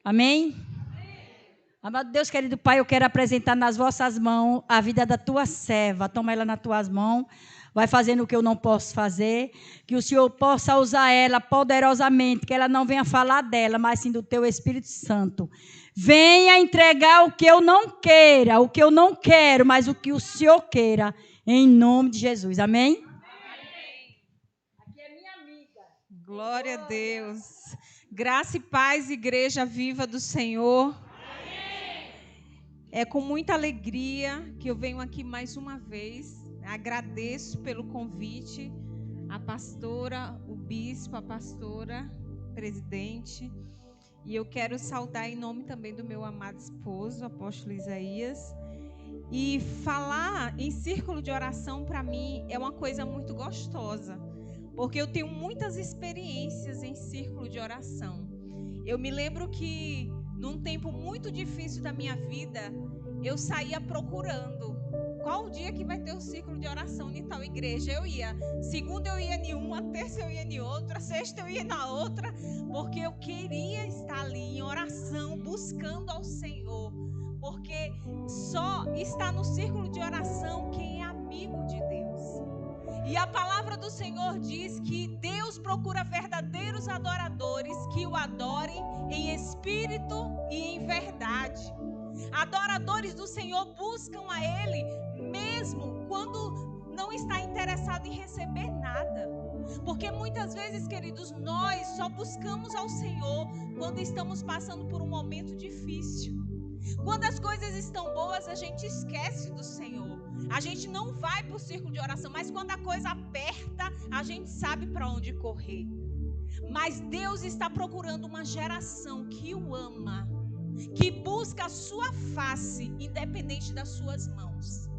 Amém? Amado Deus, querido Pai, eu quero apresentar nas vossas mãos a vida da tua serva. Toma ela nas tuas mãos. Vai fazendo o que eu não posso fazer. Que o Senhor possa usar ela poderosamente. Que ela não venha falar dela, mas sim do teu Espírito Santo. Venha entregar o que eu não queira, o que eu não quero, mas o que o Senhor queira. Em nome de Jesus. Amém? Aqui é minha amiga. Glória a Deus. Graça e paz, Igreja Viva do Senhor. É com muita alegria que eu venho aqui mais uma vez. Agradeço pelo convite, a pastora, o bispo, a pastora, presidente. E eu quero saudar em nome também do meu amado esposo, o apóstolo Isaías. E falar em círculo de oração, para mim, é uma coisa muito gostosa. Porque eu tenho muitas experiências em círculo de oração. Eu me lembro que, num tempo muito difícil da minha vida, eu saía procurando qual o dia que vai ter o círculo de oração em tal igreja. Eu ia, segunda eu ia em uma, terça eu ia em outra, sexta eu ia na outra, porque eu queria estar ali em oração, buscando ao Senhor. Porque só está no círculo de oração quem é amigo de Deus. E a palavra do Senhor diz que Deus procura verdadeiros adoradores que o adorem em espírito e em verdade. Adoradores do Senhor buscam a Ele mesmo quando não está interessado em receber nada. Porque muitas vezes, queridos, nós só buscamos ao Senhor quando estamos passando por um momento difícil. Quando as coisas estão boas, a gente esquece do Senhor. A gente não vai para o círculo de oração, mas quando a coisa aperta, a gente sabe para onde correr. Mas Deus está procurando uma geração que o ama, que busca a sua face, independente das suas mãos.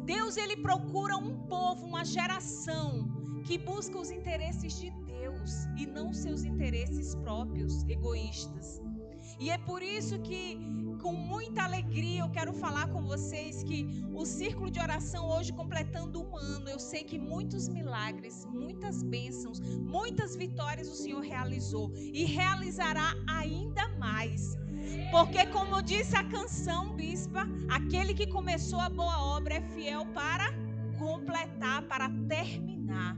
Deus, ele procura um povo, uma geração que busca os interesses de Deus e não seus interesses próprios, egoístas. E é por isso que, com muita alegria, eu quero falar com vocês que o círculo de oração hoje completando 1 ano, eu sei que muitos milagres, muitas bênçãos, muitas vitórias o Senhor realizou e realizará ainda mais. Porque, como disse a canção, bispa, aquele que começou a boa obra é fiel para completar, para terminar.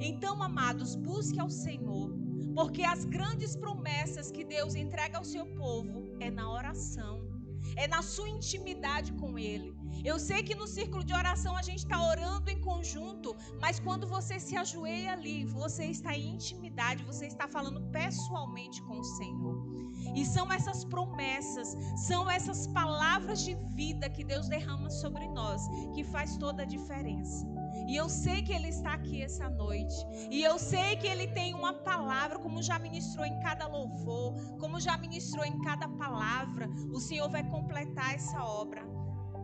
Então, amados, busque ao Senhor, porque as grandes promessas que Deus entrega ao seu povo é na oração, é na sua intimidade com Ele. Eu sei que no círculo de oração a gente está orando em conjunto, mas quando você se ajoelha ali, você está em intimidade, você está falando pessoalmente com o Senhor. E são essas promessas, são essas palavras de vida que Deus derrama sobre nós, que faz toda a diferença. E eu sei que Ele está aqui essa noite. E eu sei que Ele tem uma palavra, como já ministrou em cada louvor, como já ministrou em cada palavra. O Senhor vai completar essa obra.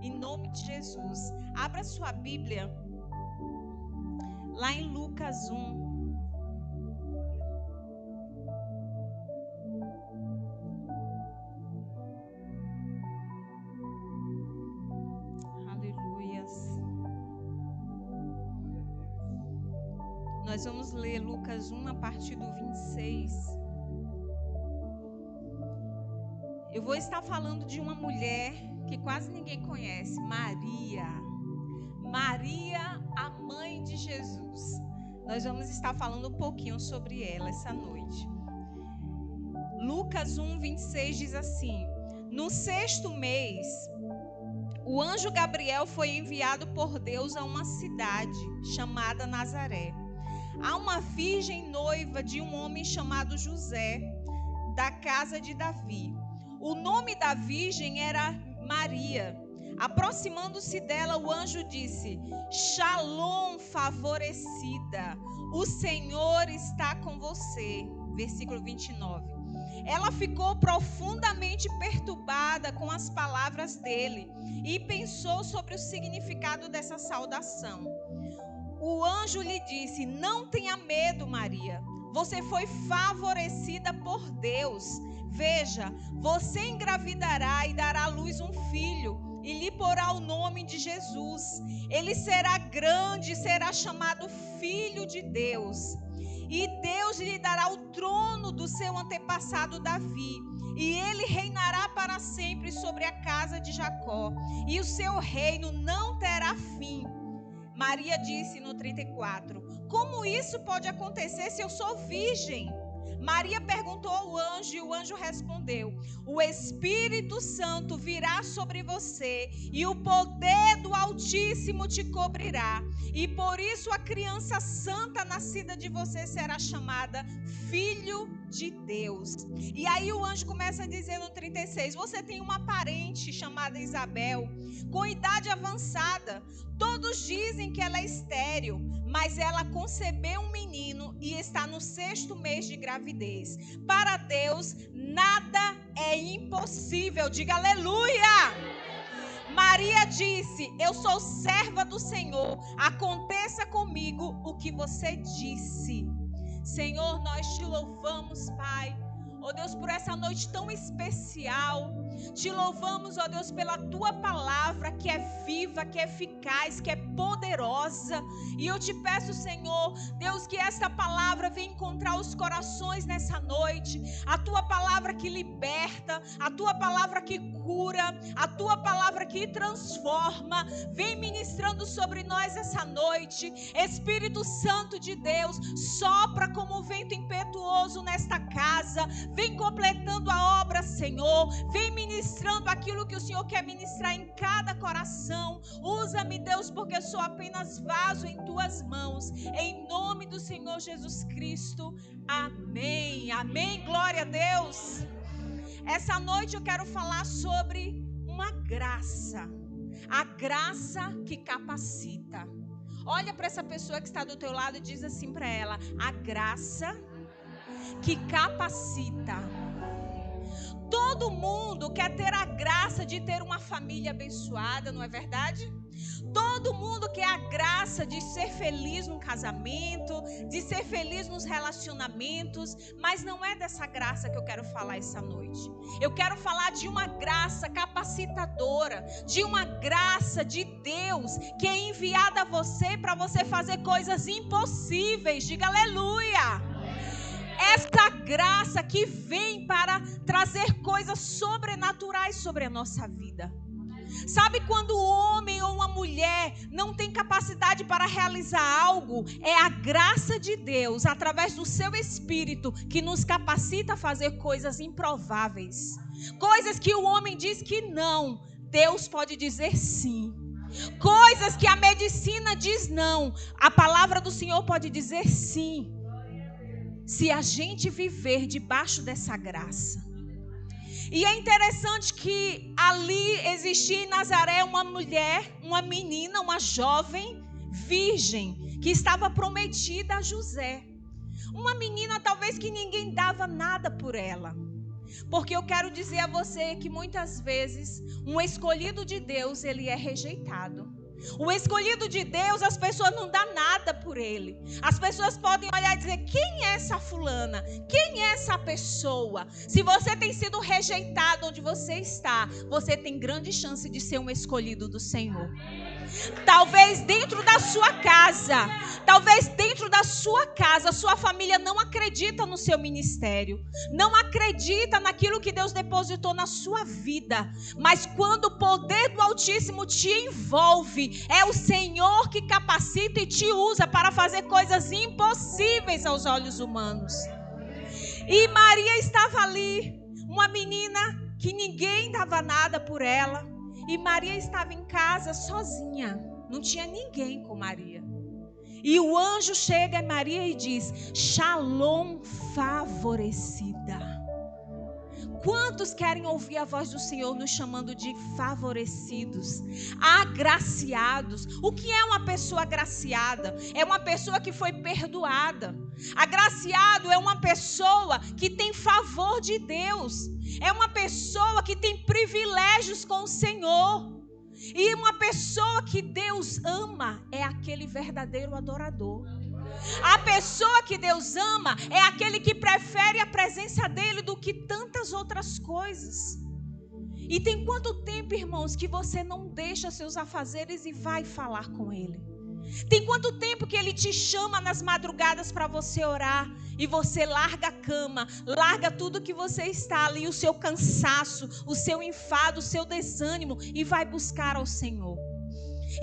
Em nome de Jesus. Abra sua Bíblia. Lá em Lucas 1. Nós vamos ler Lucas 1 a partir do 26. Eu vou estar falando de uma mulher que quase ninguém conhece, Maria. Maria, a mãe de Jesus. Nós vamos estar falando um pouquinho sobre ela essa noite. Lucas 1, 26 diz assim: no 6º mês, o anjo Gabriel foi enviado por Deus a uma cidade chamada Nazaré. Há uma virgem noiva de um homem chamado José, da casa de Davi. O nome da virgem era Maria. Aproximando-se dela, o anjo disse: Shalom, favorecida, o Senhor está com você. Versículo 29. Ela ficou profundamente perturbada com as palavras dele e pensou sobre o significado dessa saudação. O anjo lhe disse: não tenha medo, Maria. Você foi favorecida por Deus. Veja, você engravidará e dará à luz um filho e lhe porá o nome de Jesus. Ele será grande e será chamado Filho de Deus. E Deus Deus lhe dará o trono do seu antepassado Davi, e ele reinará para sempre sobre a casa de Jacó, e o seu reino não terá fim. Maria disse no 34: como isso pode acontecer se eu sou virgem? Maria perguntou ao anjo, e o anjo respondeu: o Espírito Santo virá sobre você, e o poder do Altíssimo te cobrirá, e por isso a criança santa nascida de você será chamada Filho de Deus. E aí o anjo começa a dizer no 36: você tem uma parente chamada Isabel, com idade avançada. Todos dizem que ela é estéril, mas ela concebeu um menino e está no 6º mês de gravidez. Para Deus, nada é impossível. Diga aleluia! Maria disse: eu sou serva do Senhor, aconteça comigo o que você disse. Senhor, nós te louvamos, Pai. Ó Deus, por essa noite tão especial. Te louvamos, ó Deus, pela tua palavra que é viva, que é eficaz, que é poderosa. E eu te peço, Senhor, Deus, que esta palavra venha encontrar os corações nessa noite. A tua palavra que liberta, a tua palavra que cura, a tua palavra que transforma. Vem ministrando sobre nós essa noite. Espírito Santo de Deus, sopra como um vento impetuoso nesta casa. Vem completando a obra, Senhor. Vem ministrando aquilo que o Senhor quer ministrar em cada coração. Usa-me, Deus, porque eu sou apenas vaso em tuas mãos. Em nome do Senhor Jesus Cristo. Amém. Amém. Glória a Deus. Essa noite eu quero falar sobre uma graça. A graça que capacita. Olha para essa pessoa que está do teu lado e diz assim para ela: a graça que capacita. Todo mundo quer ter a graça de ter uma família abençoada, não é verdade? Todo mundo quer a graça de ser feliz no casamento, de ser feliz nos relacionamentos, mas não é dessa graça que eu quero falar essa noite. Eu quero falar de uma graça capacitadora, de uma graça de Deus que é enviada a você para você fazer coisas impossíveis. Diga aleluia! Essa graça que vem para trazer coisas sobrenaturais sobre a nossa vida. Sabe quando o homem ou uma mulher não tem capacidade para realizar algo? É a graça de Deus, através do seu Espírito, que nos capacita a fazer coisas improváveis. Coisas que o homem diz que não, Deus pode dizer sim. Coisas que a medicina diz não, a palavra do Senhor pode dizer sim. Se a gente viver debaixo dessa graça. E é interessante que ali existia em Nazaré uma mulher, uma menina, uma jovem virgem, que estava prometida a José. Uma menina talvez que ninguém dava nada por ela. Porque eu quero dizer a você que muitas vezes um escolhido de Deus, ele é rejeitado. O escolhido de Deus, as pessoas não dão nada por ele. As pessoas podem olhar e dizer: quem é essa fulana? Quem é essa pessoa? Se você tem sido rejeitado onde você está, você tem grande chance de ser um escolhido do Senhor. Talvez dentro da sua casa, sua família não acredita no seu ministério, não acredita naquilo que Deus depositou na sua vida. Mas quando o poder do Altíssimo te envolve, é o Senhor que capacita e te usa para fazer coisas impossíveis aos olhos humanos. E Maria estava ali, uma menina que ninguém dava nada por ela. E Maria estava em casa sozinha, não tinha ninguém com Maria. E o anjo chega a Maria e diz: Shalom, favorecida. Quantos querem ouvir a voz do Senhor nos chamando de favorecidos, agraciados? O que é uma pessoa agraciada? É uma pessoa que foi perdoada. Agraciado é uma pessoa que tem favor de Deus. É uma pessoa que tem privilégios com o Senhor. E uma pessoa que Deus ama é aquele verdadeiro adorador. A pessoa que Deus ama é aquele que prefere a presença dele do que tantas outras coisas. E tem quanto tempo, irmãos, que você não deixa seus afazeres e vai falar com ele? Tem quanto tempo que Ele te chama nas madrugadas para você orar e você larga a cama, larga tudo que você está ali, o seu cansaço, o seu enfado, o seu desânimo e vai buscar ao Senhor.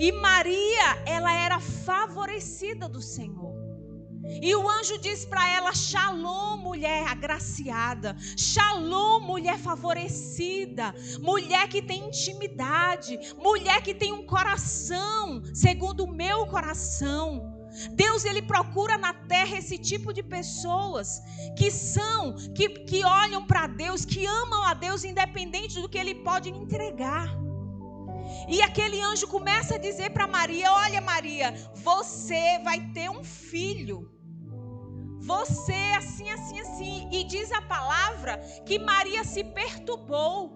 E Maria, ela era favorecida do Senhor. E o anjo diz para ela: Shalom, mulher agraciada. Shalom, mulher favorecida. Mulher que tem intimidade. Mulher que tem um coração segundo o meu coração. Deus, Ele procura na terra esse tipo de pessoas que olham para Deus, que amam a Deus independente do que Ele pode entregar. E aquele anjo começa a dizer para Maria: olha, Maria, você vai ter um filho. Você assim, assim, assim. E diz a palavra que Maria se perturbou,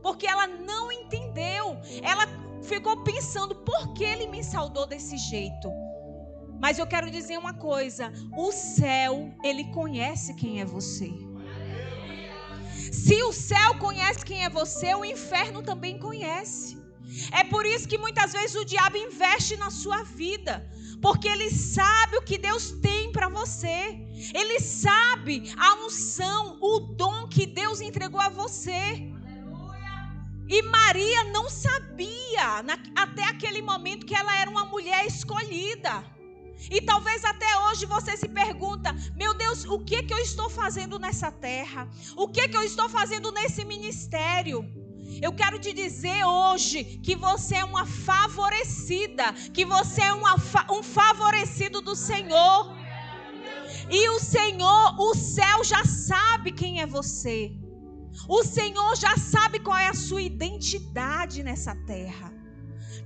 porque ela não entendeu. Ela ficou pensando: por que Ele me saudou desse jeito? Mas eu quero dizer uma coisa: o céu, Ele conhece quem é você. Se o céu conhece quem é você, o inferno também conhece. É por isso que muitas vezes o diabo investe na sua vida, porque ele sabe o que Deus tem para você. Ele sabe a unção, o dom que Deus entregou a você. E Maria não sabia até aquele momento que ela era uma mulher escolhida. E talvez até hoje você se pergunta: meu Deus, o que eu estou fazendo nessa terra? O que eu estou fazendo nesse ministério? Eu quero te dizer hoje que você é uma favorecida, que você é um favorecido do Senhor. E o Senhor, o céu já sabe quem é você. O Senhor já sabe qual é a sua identidade nessa terra.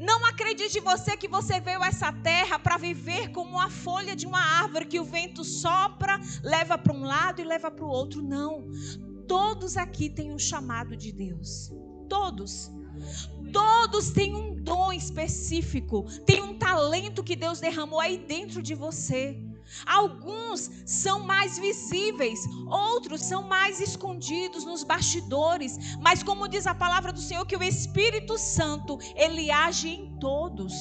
Não acredite você que você veio a essa terra para viver como a folha de uma árvore que o vento sopra, leva para um lado e leva para o outro. Não. Todos aqui têm um chamado de Deus. Todos têm um dom específico, tem um talento que Deus derramou aí dentro de você. Alguns são mais visíveis, outros são mais escondidos nos bastidores, mas como diz a palavra do Senhor, que o Espírito Santo, Ele age em todos.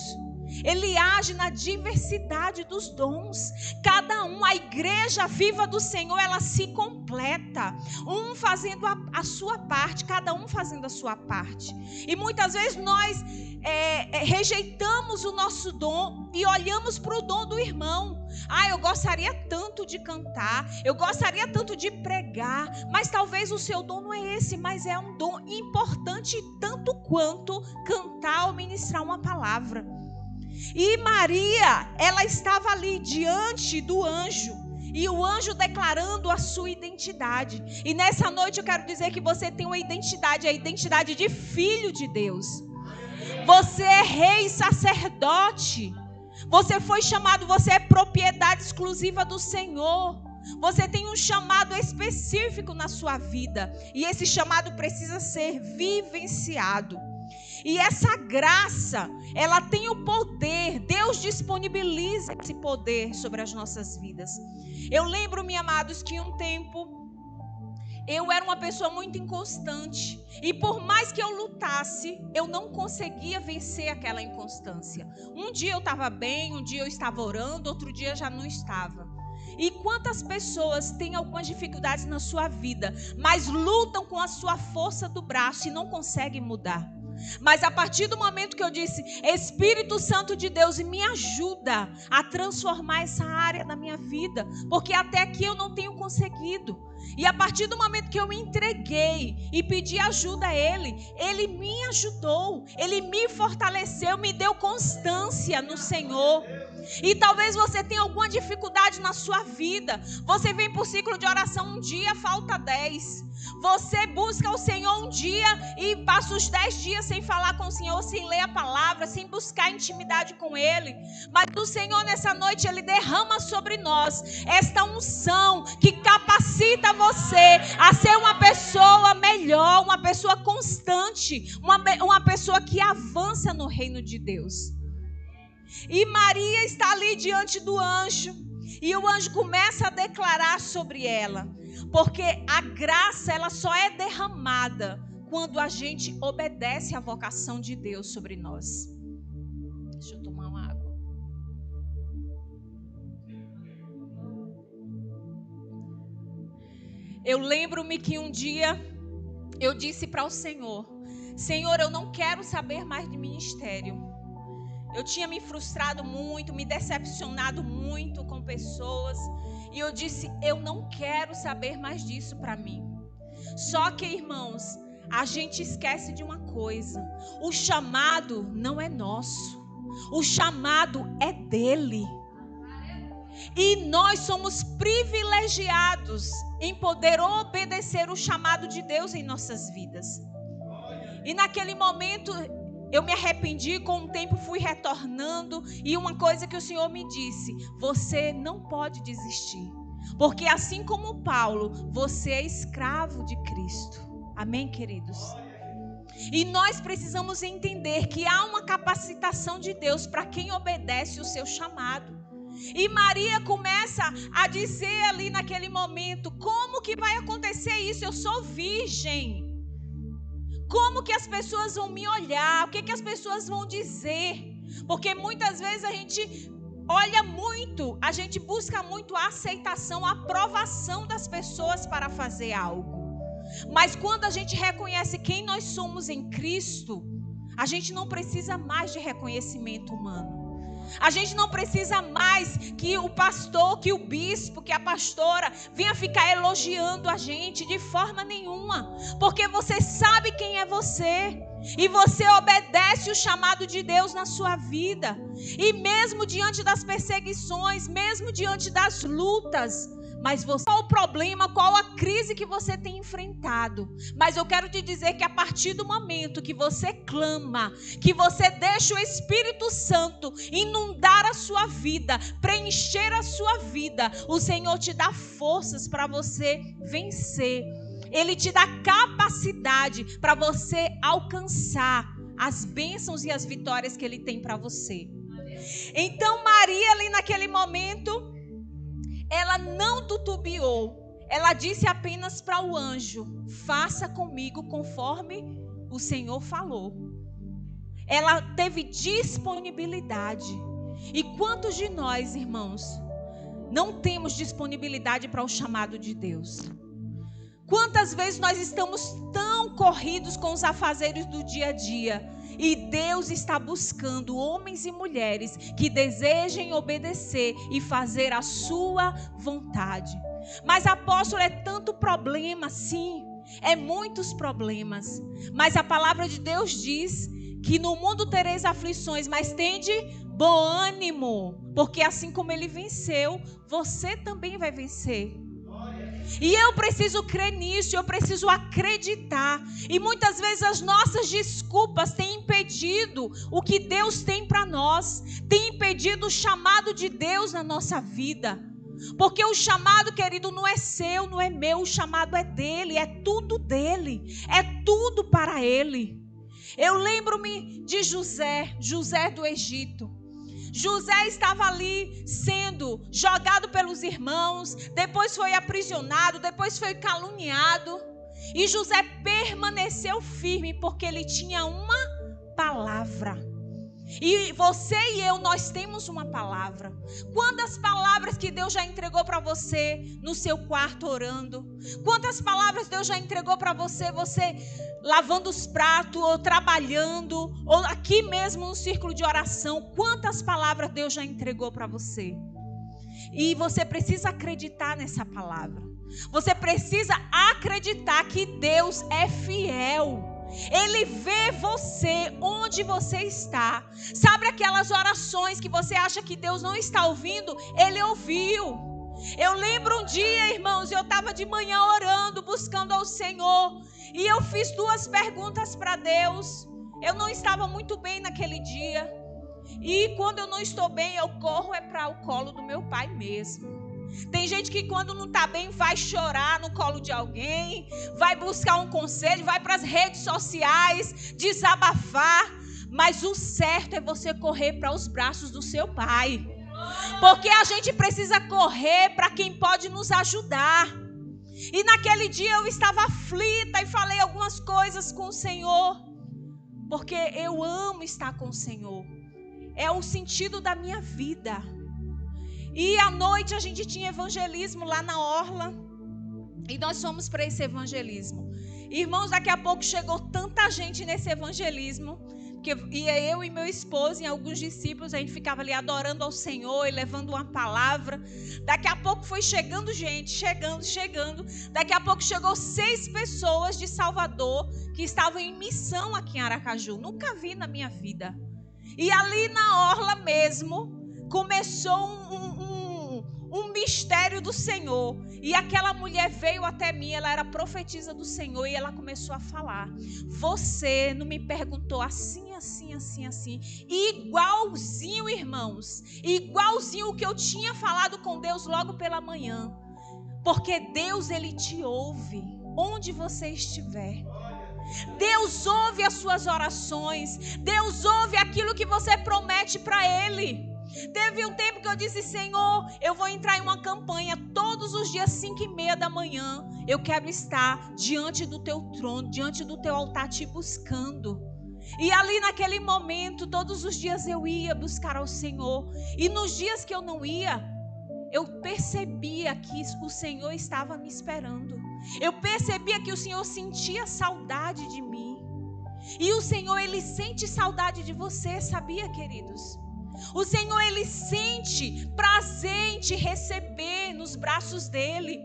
Ele age na diversidade dos dons. Cada um, a igreja viva do Senhor, ela se completa. Um fazendo a sua parte, cada um fazendo a sua parte. E muitas vezes nós rejeitamos o nosso dom e olhamos para o dom do irmão. Eu gostaria tanto de cantar, eu gostaria tanto de pregar, mas talvez o seu dom não é esse, mas é um dom importante tanto quanto cantar ou ministrar uma palavra. E Maria, ela estava ali diante do anjo, e o anjo declarando a sua identidade. E nessa noite eu quero dizer que você tem uma identidade, a identidade de filho de Deus. Você é rei e sacerdote. Você foi chamado, você é propriedade exclusiva do Senhor. Você tem um chamado específico na sua vida, e esse chamado precisa ser vivenciado. E essa graça, ela tem o poder, Deus disponibiliza esse poder sobre as nossas vidas. Eu lembro, meus amados, que um tempo eu era uma pessoa muito inconstante. E por mais que eu lutasse, eu não conseguia vencer aquela inconstância. Um dia eu estava bem, um dia eu estava orando, outro dia já não estava. E quantas pessoas têm algumas dificuldades na sua vida, mas lutam com a sua força do braço e não conseguem mudar. Mas a partir do momento que eu disse: Espírito Santo de Deus, me ajuda a transformar essa área da minha vida, porque até aqui eu não tenho conseguido. E a partir do momento que eu me entreguei e pedi ajuda a Ele, Ele me ajudou, Ele me fortaleceu, me deu constância no Senhor. E talvez você tenha alguma dificuldade na sua vida. Você vem para o ciclo de oração um dia, falta 10. Você busca o Senhor um dia e passa os 10 dias sem falar com o Senhor, sem ler a palavra, sem buscar intimidade com Ele. Mas o Senhor nessa noite, Ele derrama sobre nós esta unção que capacita você a ser uma pessoa melhor, uma pessoa constante, uma pessoa que avança no reino de Deus. E Maria está ali diante do anjo, e o anjo começa a declarar sobre ela, porque a graça, ela só é derramada quando a gente obedece à vocação de Deus sobre nós. Deixa eu tomar uma água. Eu lembro-me que um dia eu disse para o Senhor: Senhor, eu não quero saber mais de ministério. Eu tinha me frustrado muito, me decepcionado muito com pessoas. E eu disse, eu não quero saber mais disso para mim. Só que, irmãos, a gente esquece de uma coisa. O chamado não é nosso. O chamado é dele. E nós somos privilegiados em poder obedecer o chamado de Deus em nossas vidas. E naquele momento eu me arrependi, com o tempo fui retornando. E uma coisa que o Senhor me disse: você não pode desistir. Porque assim como Paulo, você é escravo de Cristo. Amém, queridos? E nós precisamos entender que há uma capacitação de Deus para quem obedece o seu chamado. E Maria começa a dizer ali naquele momento: como que vai acontecer isso? Eu sou virgem. Como que as pessoas vão me olhar? O que que as pessoas vão dizer? Porque muitas vezes a gente olha muito, a gente busca muito a aceitação, a aprovação das pessoas para fazer algo. Mas quando a gente reconhece quem nós somos em Cristo, a gente não precisa mais de reconhecimento humano. A gente não precisa mais que o pastor, que o bispo, que a pastora venha ficar elogiando a gente de forma nenhuma. Porque você sabe quem é você. E você obedece o chamado de Deus na sua vida. E mesmo diante das perseguições, mesmo diante das lutas, mas você, qual o problema, qual a crise que você tem enfrentado? Mas eu quero te dizer que a partir do momento que você clama, que você deixa o Espírito Santo inundar a sua vida, preencher a sua vida, o Senhor te dá forças para você vencer. Ele te dá capacidade para você alcançar as bênçãos e as vitórias que Ele tem para você. Então Maria ali naquele momento, ela não titubeou. Ela disse apenas para o anjo: faça comigo conforme o Senhor falou. Ela teve disponibilidade. E quantos de nós, irmãos, não temos disponibilidade para o chamado de Deus? Quantas vezes nós estamos tão corridos com os afazeres do dia a dia, e Deus está buscando homens e mulheres que desejem obedecer e fazer a sua vontade. Mas, apóstolo, é tanto problema, sim, é muitos problemas. Mas a palavra de Deus diz que no mundo tereis aflições, mas tende bom ânimo, porque assim como Ele venceu, você também vai vencer. E eu preciso crer nisso, eu preciso acreditar. E muitas vezes as nossas desculpas têm impedido o que Deus tem para nós, têm impedido o chamado de Deus na nossa vida. Porque o chamado, querido, não é seu, não é meu, o chamado é dele, é tudo dele, é tudo para ele. Eu lembro-me de José do Egito. José estava ali sendo jogado pelos irmãos, depois foi aprisionado, depois foi caluniado. E José permaneceu firme porque ele tinha uma palavra. E você e eu, nós temos uma palavra. Quantas palavras que Deus já entregou para você no seu quarto orando? Quantas palavras Deus já entregou para você, você lavando os pratos, ou trabalhando, ou aqui mesmo no círculo de oração? Quantas palavras Deus já entregou para você? E você precisa acreditar nessa palavra. Você precisa acreditar que Deus é fiel. Ele vê você onde você está. Sabe aquelas orações que você acha que Deus não está ouvindo? Ele ouviu. Eu lembro um dia, irmãos, eu estava de manhã orando, buscando ao Senhor, e eu fiz 2 perguntas para Deus. Eu não estava muito bem naquele dia, e quando eu não estou bem, eu corro para o colo do meu pai mesmo. Tem gente que quando não está bem vai chorar no colo de alguém, vai buscar um conselho, vai para as redes sociais desabafar. Mas o certo é você correr para os braços do seu pai, porque a gente precisa correr para quem pode nos ajudar. E naquele dia eu estava aflita e falei algumas coisas com o Senhor, porque eu amo estar com o Senhor, é o sentido da minha vida. E à noite a gente tinha evangelismo lá na orla. E nós fomos para esse evangelismo. Irmãos, daqui a pouco chegou tanta gente nesse evangelismo, que ia eu e meu esposo e alguns discípulos, a gente ficava ali adorando ao Senhor e levando uma palavra. Daqui a pouco foi chegando gente, chegando. Daqui a pouco chegou 6 pessoas de Salvador que estavam em missão aqui em Aracaju. Nunca vi na minha vida. E ali na orla mesmo, começou um mistério do Senhor. E aquela mulher veio até mim, ela era profetisa do Senhor, e ela começou a falar: você não me perguntou assim, igualzinho, irmãos, igualzinho o que eu tinha falado com Deus logo pela manhã. Porque Deus, Ele te ouve onde você estiver. Deus ouve as suas orações. Deus ouve aquilo que você promete para Ele. Teve um tempo que eu disse: Senhor, eu vou entrar em uma campanha todos os dias 5:30 da manhã. Eu quero estar diante do teu trono, diante do teu altar, te buscando. E ali naquele momento, todos os dias eu ia buscar ao Senhor. E nos dias que eu não ia, eu percebia que o Senhor estava me esperando. Eu percebia que o Senhor sentia saudade de mim. E o Senhor, Ele sente saudade de você, sabia, queridos? O Senhor, Ele sente prazer em te receber nos braços dEle.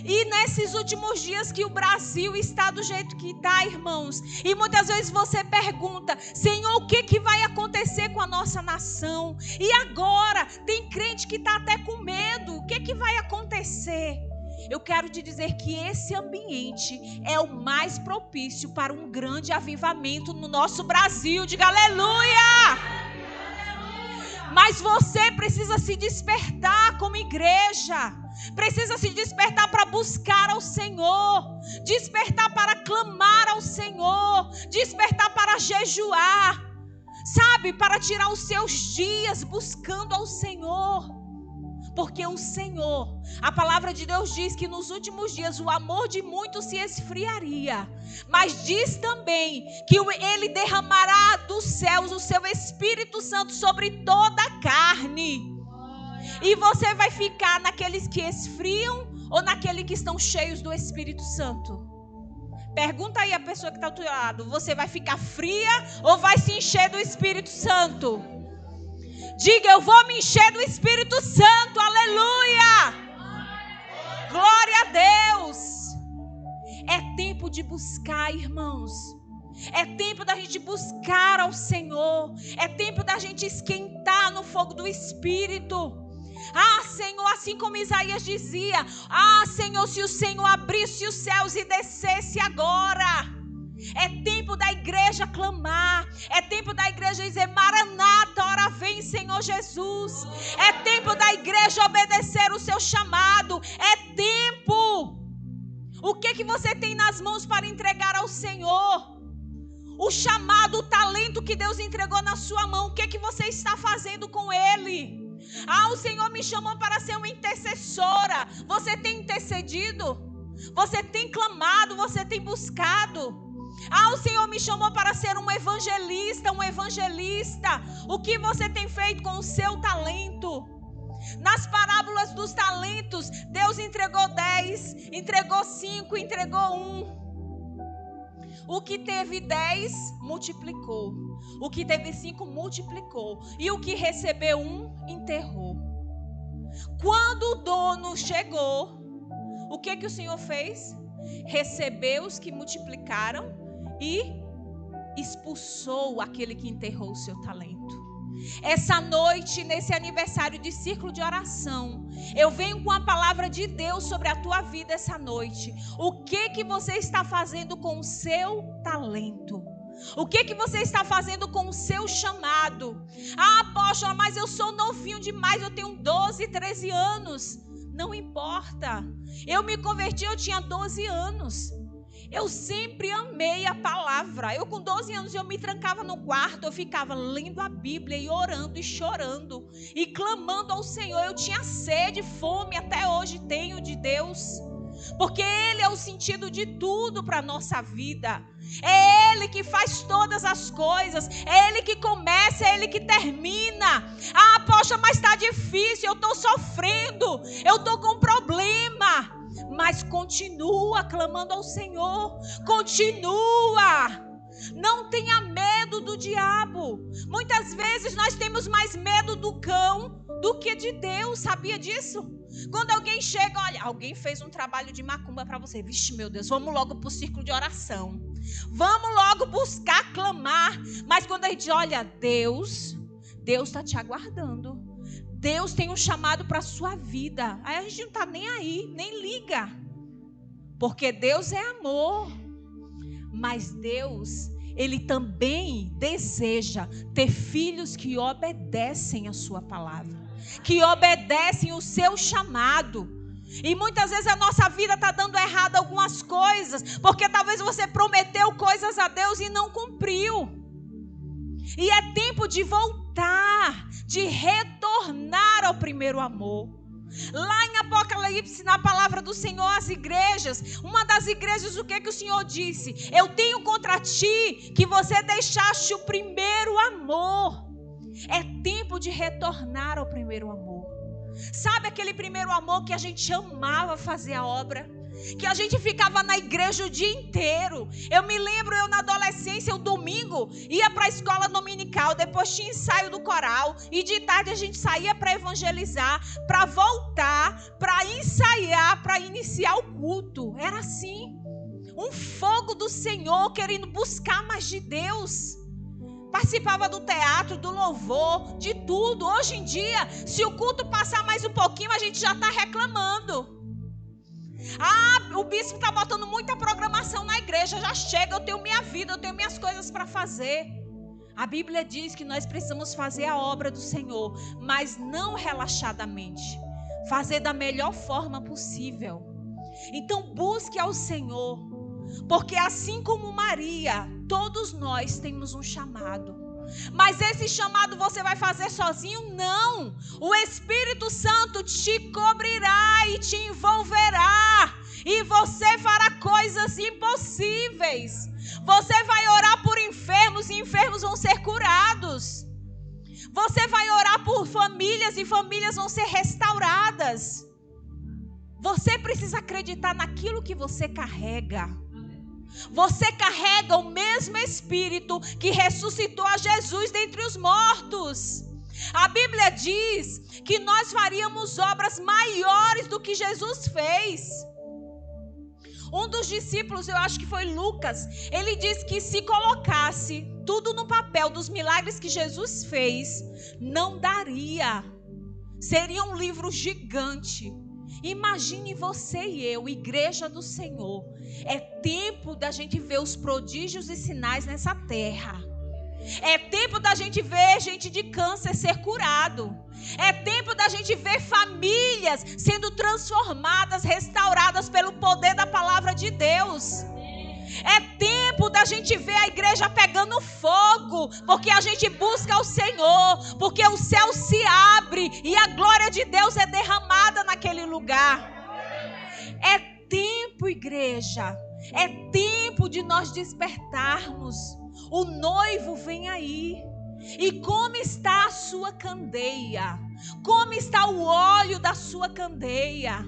E nesses últimos dias que o Brasil está do jeito que está, irmãos, e muitas vezes você pergunta: Senhor, o que vai acontecer com a nossa nação? E agora, tem crente que está até com medo, o que vai acontecer? Eu quero te dizer que esse ambiente é o mais propício para um grande avivamento no nosso Brasil. Diga aleluia! Mas você precisa se despertar como igreja. Precisa se despertar para buscar ao Senhor. Despertar para clamar ao Senhor. Despertar para jejuar. Sabe, para tirar os seus dias buscando ao Senhor. Porque o Senhor, a palavra de Deus diz que nos últimos dias o amor de muitos se esfriaria. Mas diz também que Ele derramará dos céus o seu Espírito Santo sobre toda a carne. E você vai ficar naqueles que esfriam ou naqueles que estão cheios do Espírito Santo? Pergunta aí a pessoa que está ao teu lado: você vai ficar fria ou vai se encher do Espírito Santo? Diga: eu vou me encher do Espírito Santo, aleluia! Glória a Deus! É tempo de buscar, irmãos. É tempo da gente buscar ao Senhor. É tempo da gente esquentar no fogo do Espírito. Ah, Senhor, assim como Isaías dizia: ah, Senhor, se o Senhor abrisse os céus e descesse agora. É tempo da igreja clamar. É tempo da igreja dizer: Maranata, ora vem, Senhor Jesus. É tempo da igreja obedecer o seu chamado. É tempo. O que você tem nas mãos para entregar ao Senhor? O chamado, o talento que Deus entregou na sua mão, o que você está fazendo com ele? Ah, o Senhor me chamou para ser uma intercessora. Você tem intercedido? Você tem clamado? Você tem buscado? Ah, o Senhor me chamou para ser um evangelista. O que você tem feito com o seu talento? Nas parábolas dos talentos, Deus entregou 10, entregou 5, entregou 1. O que teve 10, multiplicou. O que teve 5, multiplicou. E o que recebeu 1, enterrou. Quando o dono chegou, o que o Senhor fez? Recebeu os que multiplicaram e expulsou aquele que enterrou o seu talento. Essa noite, nesse aniversário de círculo de oração, eu venho com a palavra de Deus sobre a tua vida essa noite. O que você está fazendo com o seu talento? O que você está fazendo com o seu chamado? Ah, apóstola, mas eu sou novinho demais, eu tenho 12, 13 anos. Não importa. Eu me converti, eu tinha 12 anos. Eu sempre amei a palavra. Eu com 12 anos eu me trancava no quarto, eu ficava lendo a Bíblia e orando e chorando e clamando ao Senhor. Eu tinha sede, fome, até hoje tenho de Deus. Porque Ele é o sentido de tudo para a nossa vida. É Ele que faz todas as coisas. É Ele que começa, é Ele que termina. Ah, poxa, mas está difícil, eu estou sofrendo, eu estou com problema. mas continua clamando ao Senhor. Continua. Não tenha medo do diabo. Muitas vezes nós temos mais medo do cão do que de Deus. Sabia disso? Quando alguém chega, olha, alguém fez um trabalho de macumba para você. Vixe, meu Deus, vamos logo para o círculo de oração. Vamos logo buscar, clamar. Mas quando a gente olha, Deus está te aguardando. Deus tem um chamado para a sua vida. Aí a gente não está nem aí, nem liga. Porque Deus é amor. Mas Deus, Ele também deseja ter filhos que obedecem a sua palavra, que obedecem o seu chamado. E muitas vezes a nossa vida está dando errado algumas coisas, porque talvez você prometeu coisas a Deus e não cumpriu. E é tempo de voltar, de retornar ao primeiro amor. Lá em Apocalipse, na palavra do Senhor às igrejas, uma das igrejas, o que o Senhor disse? Eu tenho contra ti que você deixaste o primeiro amor. É tempo de retornar ao primeiro amor. Sabe aquele primeiro amor que a gente amava fazer a obra? Que a gente ficava na igreja o dia inteiro. Eu me lembro, eu na adolescência, o domingo, ia para a escola dominical, depois tinha ensaio do coral, e de tarde a gente saía para evangelizar, para voltar, para ensaiar, para iniciar o culto. Era assim, um fogo do Senhor, querendo buscar mais de Deus. Participava do teatro, do louvor, de tudo. Hoje em dia, se o culto passar mais um pouquinho, a gente já está reclamando. O bispo está botando muita programação na igreja. Já chega, eu tenho minha vida, eu tenho minhas coisas para fazer. A Bíblia diz que nós precisamos fazer a obra do Senhor, mas não relaxadamente. Fazer da melhor forma possível. Então busque ao Senhor, porque assim como Maria, todos nós temos um chamado. Mas esse chamado você vai fazer sozinho? Não. O Espírito Santo te cobrirá e te envolverá. E você fará coisas impossíveis. Você vai orar por enfermos e enfermos vão ser curados. Você vai orar por famílias e famílias vão ser restauradas. Você precisa acreditar naquilo que você carrega. Você carrega o mesmo Espírito que ressuscitou a Jesus dentre os mortos. A Bíblia diz que nós faríamos obras maiores do que Jesus fez. Um dos discípulos, eu acho que foi Lucas, ele disse que se colocasse tudo no papel dos milagres que Jesus fez, não daria. Seria um livro gigante. Imagine você e eu, igreja do Senhor. É tempo da gente ver os prodígios e sinais nessa terra. É tempo da gente ver gente de câncer ser curado. É tempo da gente ver famílias sendo transformadas, restauradas pelo poder da palavra de Deus. É tempo da gente ver a igreja pegando fogo, porque a gente busca o Senhor, porque o céu se abre e a glória de Deus é derramada naquele lugar. É tempo, igreja, é tempo de nós despertarmos. O noivo vem aí. E como está a sua candeia? Como está o óleo da sua candeia?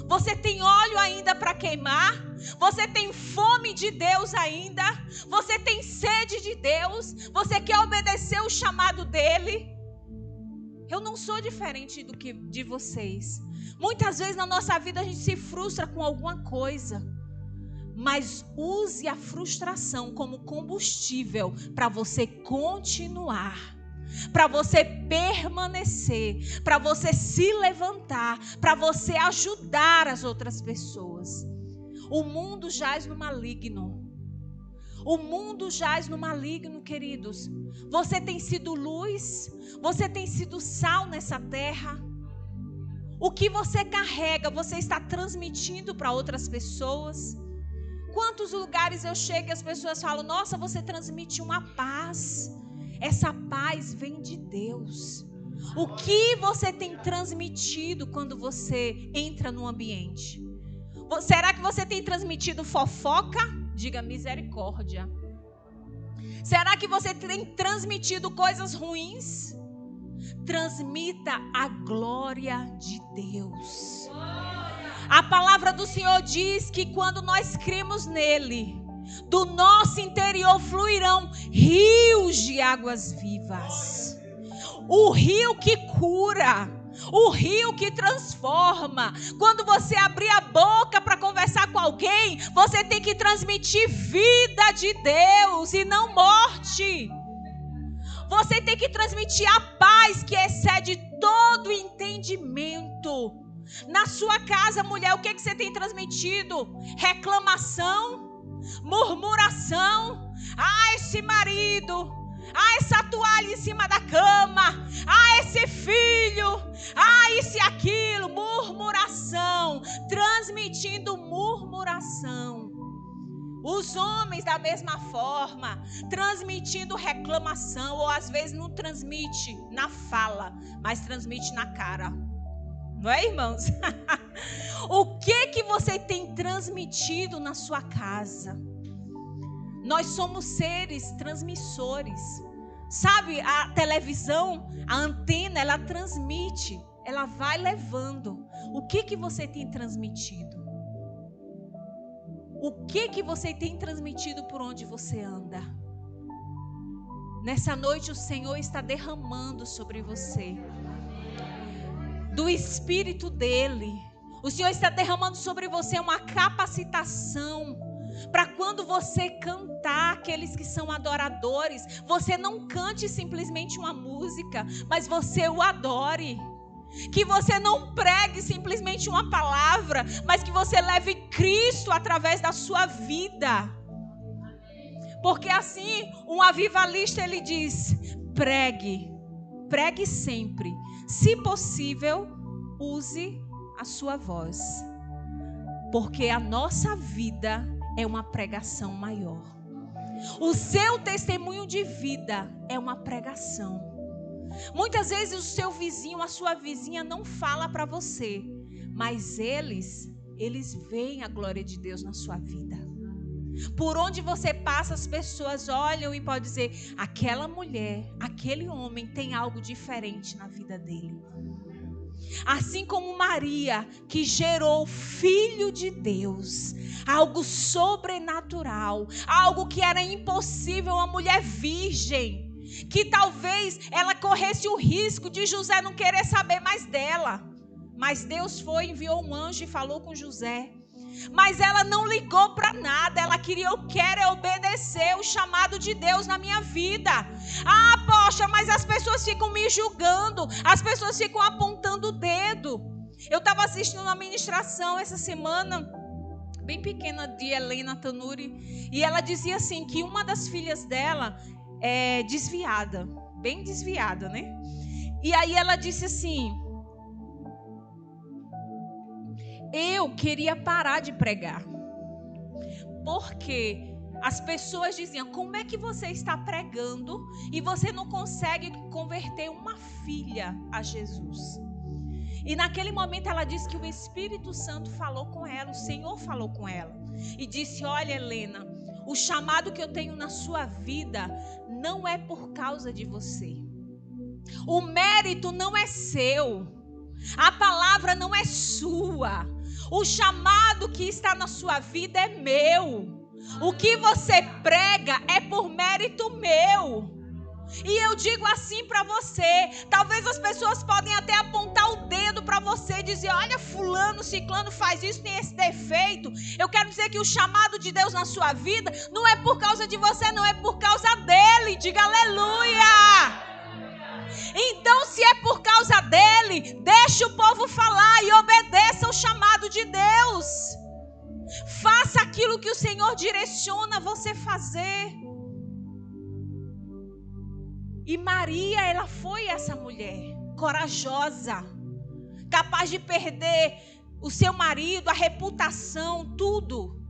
Você tem óleo ainda para queimar? Você tem fome de Deus ainda? Você tem sede de Deus? Você quer obedecer o chamado dele? Eu não sou diferente do que de vocês. Muitas vezes na nossa vida a gente se frustra com alguma coisa. Mas use a frustração como combustível para você continuar. Para você permanecer, para você se levantar, para você ajudar as outras pessoas. O mundo jaz no maligno. O mundo jaz no maligno, queridos. Você tem sido luz, você tem sido sal nessa terra. O que você carrega, você está transmitindo para outras pessoas. Quantos lugares eu chego e as pessoas falam: nossa, você transmite uma paz. Essa paz vem de Deus. O que você tem transmitido quando você entra no ambiente? Será que você tem transmitido fofoca? Diga misericórdia. Será que você tem transmitido coisas ruins? Transmita a glória de Deus. A palavra do Senhor diz que quando nós cremos nele, do nosso interior fluirão rios de águas vivas. O rio que cura, o rio que transforma. Quando você abrir a boca para conversar com alguém, você tem que transmitir vida de Deus e não morte. Você tem que transmitir a paz que excede todo entendimento. Na sua casa, mulher, o que você tem transmitido? Reclamação, murmuração. Ah, esse marido. Ah, essa toalha em cima da cama. Ah, esse filho. Ah, isso e aquilo. Murmuração. Transmitindo murmuração. Os homens da mesma forma, transmitindo reclamação. Ou às vezes não transmite na fala, mas transmite na cara. Não é, irmãos? O que você tem transmitido na sua casa? Nós somos seres transmissores. Sabe, a televisão, a antena, ela transmite, ela vai levando. O que você tem transmitido? O que você tem transmitido por onde você anda? Nessa noite o Senhor está derramando sobre você do Espírito dele. O Senhor está derramando sobre você uma capacitação para quando você cantar, aqueles que são adoradores, você não cante simplesmente uma música, mas você o adore. Que você não pregue simplesmente uma palavra, mas que você leve Cristo através da sua vida. Porque assim, um avivalista, ele diz: pregue sempre. Se possível, use a sua voz. Porque a nossa vida é uma pregação maior. O seu testemunho de vida é uma pregação. Muitas vezes o seu vizinho, a sua vizinha não fala para você, mas eles veem a glória de Deus na sua vida. Por onde você passa, as pessoas olham e podem dizer: aquela mulher, aquele homem tem algo diferente na vida dele. Assim como Maria, que gerou o Filho de Deus, algo sobrenatural, algo que era impossível, uma mulher virgem, que talvez ela corresse o risco de José não querer saber mais dela. Mas Deus enviou um anjo e falou com José. Mas ela não ligou para nada. Ela queria: eu quero obedecer o chamado de Deus na minha vida. Ah, poxa, mas as pessoas ficam me julgando. As pessoas ficam apontando o dedo. Eu estava assistindo uma ministração essa semana, bem pequena, de Helena Tanuri. E ela dizia assim, que uma das filhas dela é desviada. Bem desviada, né? E aí ela disse assim: eu queria parar de pregar, porque as pessoas diziam: como é que você está pregando e você não consegue converter uma filha a Jesus? E naquele momento ela disse que o Espírito Santo falou com ela, o Senhor falou com ela e disse: olha, Helena, o chamado que eu tenho na sua vida não é por causa de você. O mérito não é seu, a palavra não é sua. O chamado que está na sua vida é meu. O que você prega é por mérito meu. E eu digo assim para você: talvez as pessoas podem até apontar o dedo para você e dizer: olha, fulano, ciclano faz isso, tem esse defeito. Eu quero dizer que o chamado de Deus na sua vida não é por causa de você, não, é por causa dele. Diga aleluia. Então, se é por causa dele, deixe o povo falar e obedeça ao chamado de Deus. Faça aquilo que o Senhor direciona você fazer. E Maria, ela foi essa mulher corajosa, capaz de perder o seu marido, a reputação, tudo.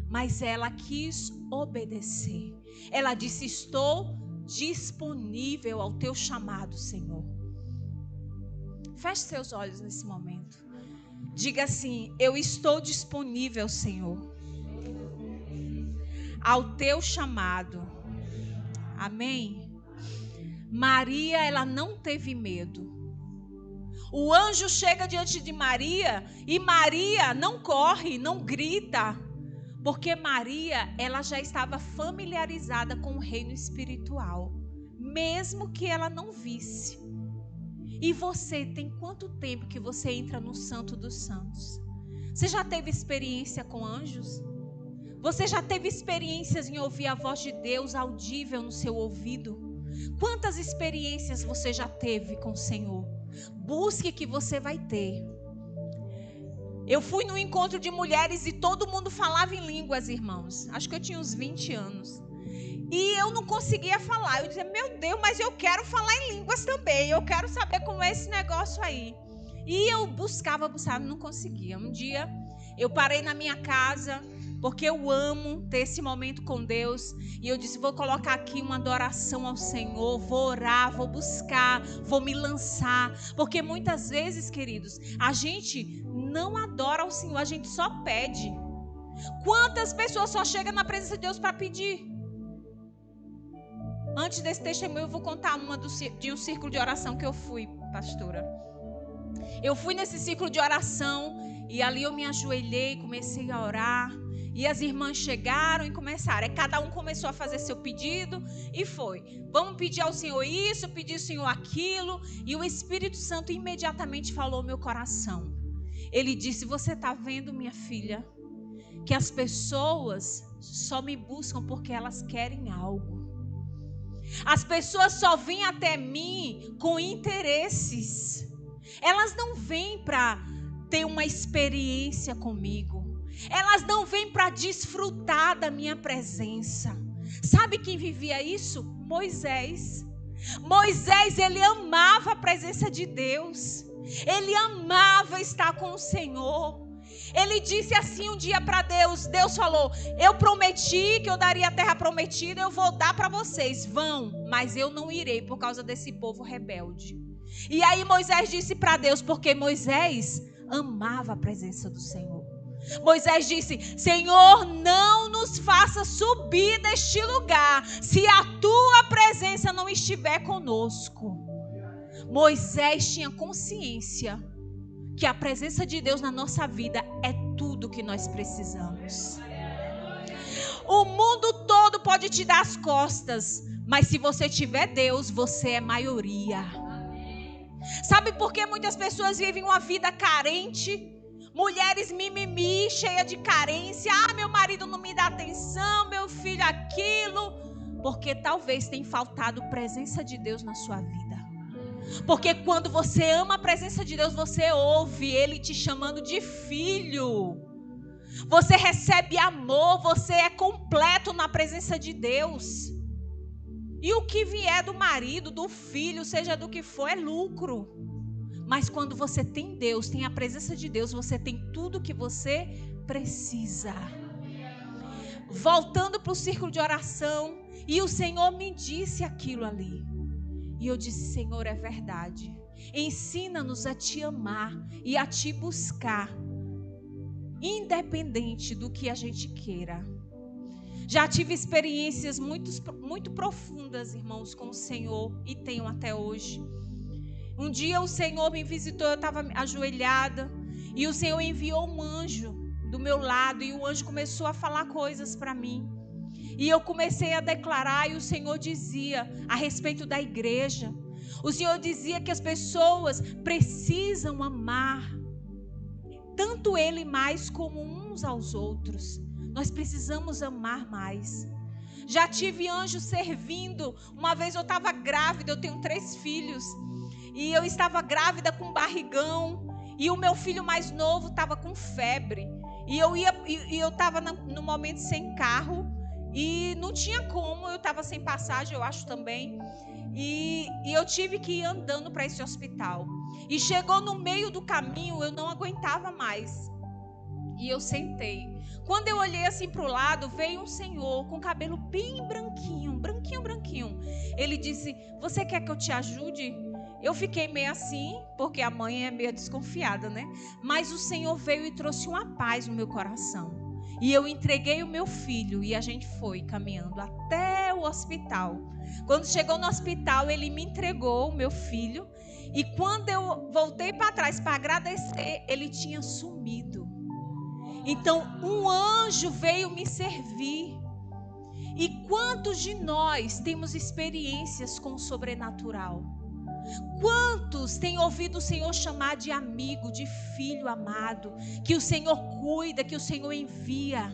Mas ela quis obedecer. Ela disse: estou disponível ao teu chamado, Senhor. Feche seus olhos nesse momento. Diga assim: eu estou disponível, Senhor, ao teu chamado. Amém? Maria, ela não teve medo. O anjo chega diante de Maria e Maria não corre, não grita, porque Maria, ela já estava familiarizada com o reino espiritual, mesmo que ela não visse. E você, tem quanto tempo que você entra no Santo dos Santos? Você já teve experiência com anjos? Você já teve experiências em ouvir a voz de Deus audível no seu ouvido? Quantas experiências você já teve com o Senhor? Busque que você vai ter. Eu fui num encontro de mulheres e todo mundo falava em línguas, irmãos. Acho que eu tinha uns 20 anos. E eu não conseguia falar. Eu dizia, meu Deus, mas eu quero falar em línguas também. Eu quero saber como é esse negócio aí. E eu buscava, não conseguia. Um dia eu parei na minha casa, porque eu amo ter esse momento com Deus. E eu disse, vou colocar aqui uma adoração ao Senhor, vou orar, vou buscar, vou me lançar. Porque muitas vezes, queridos, a gente não adora ao Senhor, a gente só pede. Quantas pessoas só chegam na presença de Deus para pedir? Antes desse testemunho, eu vou contar uma de um círculo de oração que eu fui, pastora. Eu fui nesse círculo de oração e ali eu me ajoelhei, comecei a orar. E as irmãs chegaram e começaram. Aí cada um começou a fazer seu pedido e foi. Vamos pedir ao Senhor isso, pedir ao Senhor aquilo. E o Espírito Santo imediatamente falou ao meu coração. Ele disse, você está vendo, minha filha, que as pessoas só me buscam porque elas querem algo. As pessoas só vêm até mim com interesses. Elas não vêm para ter uma experiência comigo. Elas não vêm para desfrutar da minha presença. Sabe quem vivia isso? Moisés. Moisés, ele amava a presença de Deus. Ele amava estar com o Senhor. Ele disse assim um dia para Deus. Deus falou, eu prometi que eu daria a terra prometida, eu vou dar para vocês, vão, mas eu não irei por causa desse povo rebelde. E aí Moisés disse para Deus, porque Moisés amava a presença do Senhor. Moisés disse, Senhor, não nos faça subir deste lugar, se a tua presença não estiver conosco. Moisés tinha consciência que a presença de Deus na nossa vida é tudo que nós precisamos. O mundo todo pode te dar as costas, mas se você tiver Deus, você é maioria. Sabe por que muitas pessoas vivem uma vida carente? Mulheres mimimi, cheia de carência. Ah, meu marido não me dá atenção, meu filho aquilo. Porque talvez tenha faltado presença de Deus na sua vida. Porque quando você ama a presença de Deus, você ouve Ele te chamando de filho. Você recebe amor, você é completo na presença de Deus. E o que vier do marido, do filho, seja do que for, é lucro. Mas quando você tem Deus, tem a presença de Deus, você tem tudo o que você precisa. Voltando para o círculo de oração, e o Senhor me disse aquilo ali. E eu disse, Senhor, é verdade. Ensina-nos a te amar e a te buscar, independente do que a gente queira. Já tive experiências muito profundas, irmãos, com o Senhor, e tenho até hoje. Um dia o Senhor me visitou, eu estava ajoelhada, e o Senhor enviou um anjo do meu lado, e o anjo começou a falar coisas para mim. E eu comecei a declarar, e o Senhor dizia a respeito da igreja. O Senhor dizia que as pessoas precisam amar, tanto Ele mais como uns aos outros. Nós precisamos amar mais. Já tive anjo servindo. Uma vez eu estava grávida, eu tenho 3 filhos. E eu estava grávida com barrigão. E o meu filho mais novo estava com febre. E eu estava no momento sem carro. E não tinha como, eu estava sem passagem, eu acho também. E eu tive que ir andando para esse hospital. E chegou no meio do caminho, eu não aguentava mais. E eu sentei. Quando eu olhei assim para o lado, veio um senhor com cabelo bem branquinho, branquinho, branquinho. Ele disse, você quer que eu te ajude? Eu fiquei meio assim, porque a mãe é meio desconfiada, né? Mas o Senhor veio e trouxe uma paz no meu coração. E eu entreguei o meu filho e a gente foi caminhando até o hospital. Quando chegou no hospital, ele me entregou o meu filho E quando eu voltei para trás para agradecer, ele tinha sumido. Então, um anjo veio me servir. E quantos de nós temos experiências com o sobrenatural? Quantos têm ouvido o Senhor chamar de amigo, de filho amado, que o Senhor cuida, que o Senhor envia?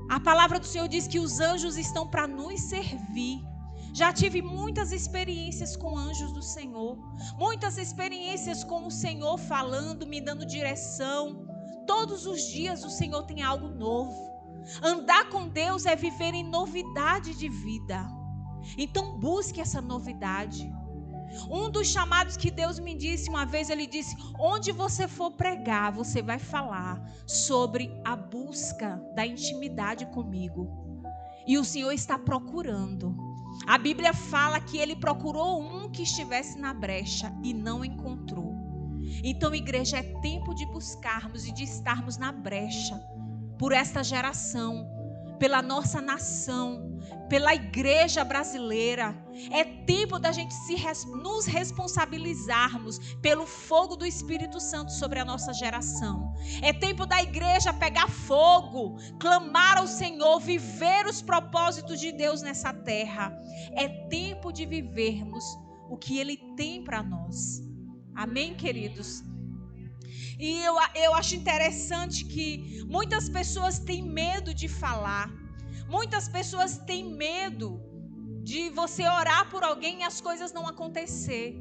A palavra do Senhor diz que os anjos estão para nos servir. Já tive muitas experiências com anjos do Senhor, muitas experiências com o Senhor falando, me dando direção. Todos os dias o Senhor tem algo novo. Andar com Deus é viver em novidade de vida. Então busque essa novidade. Um dos chamados que Deus me disse uma vez, ele disse: onde você for pregar, você vai falar sobre a busca da intimidade comigo. E o Senhor está procurando. A Bíblia fala que ele procurou um que estivesse na brecha e não encontrou. Então, igreja, é tempo de buscarmos e de estarmos na brecha por esta geração, pela nossa nação, pela igreja brasileira. É tempo da gente nos responsabilizarmos pelo fogo do Espírito Santo sobre a nossa geração. É tempo da igreja pegar fogo, clamar ao Senhor, viver os propósitos de Deus nessa terra. É tempo de vivermos o que Ele tem para nós. Amém, queridos? E eu acho interessante que muitas pessoas têm medo de falar. Muitas pessoas têm medo de você orar por alguém e as coisas não acontecer.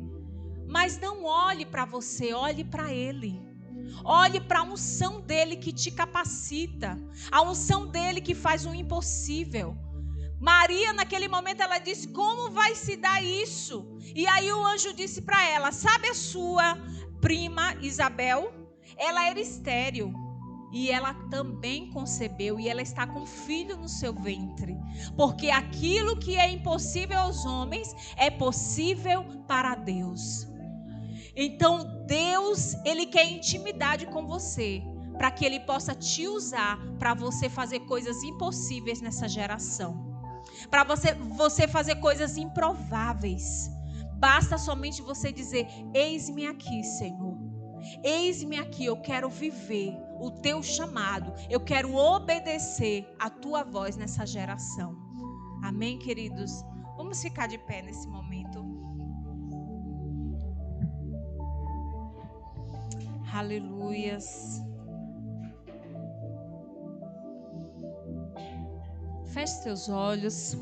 Mas não olhe para você, olhe para Ele. Olhe para a unção dEle que te capacita. A unção dEle que faz o impossível. Maria, naquele momento, ela disse: como vai se dar isso? E aí o anjo disse para ela: sabe a sua prima Isabel? Ela era estéril e ela também concebeu e ela está com filho no seu ventre, porque aquilo que é impossível aos homens é possível para Deus. Então Deus, Ele quer intimidade com você, para que Ele possa te usar para você fazer coisas impossíveis nessa geração, para você fazer coisas improváveis. Basta somente você dizer: eis-me aqui, Senhor. Eis-me aqui, eu quero viver o teu chamado. Eu quero obedecer a tua voz nessa geração. Amém, queridos? Vamos ficar de pé nesse momento. Aleluias. Feche teus olhos.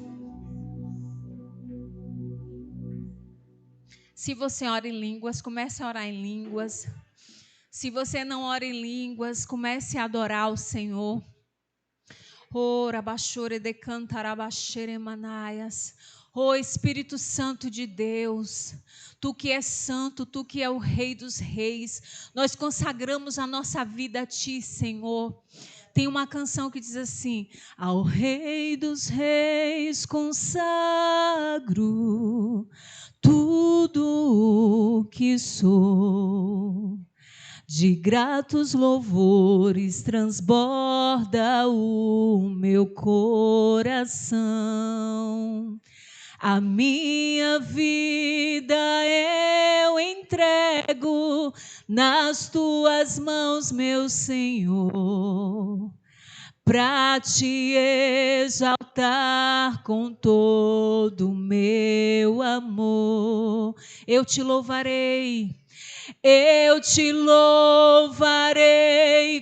Se você ora em línguas, comece a orar em línguas. Se você não ora em línguas, comece a adorar o Senhor. Oh, Espírito Santo de Deus, Tu que és santo, Tu que é o Rei dos Reis, nós consagramos a nossa vida a Ti, Senhor. Tem uma canção que diz assim: ao Rei dos Reis consagro tudo o que sou. De gratos louvores transborda o meu coração. A minha vida eu entrego nas tuas mãos, meu Senhor, para te exaltar com todo o meu amor. Eu te louvarei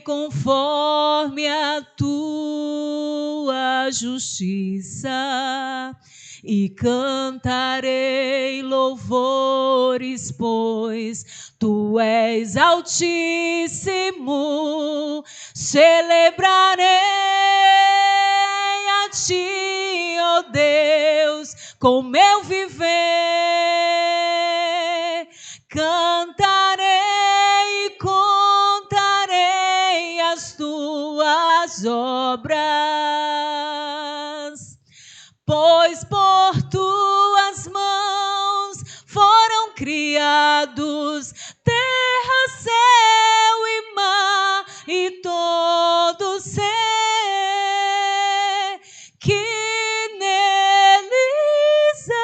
conforme a tua justiça, e cantarei louvores, pois Tu és altíssimo. Celebrarei a Ti, ó Deus, com meu viver. Cantarei e contarei as Tuas obras, pois por Tuas mãos foram criados terra, céu e mar e todo ser que neles há.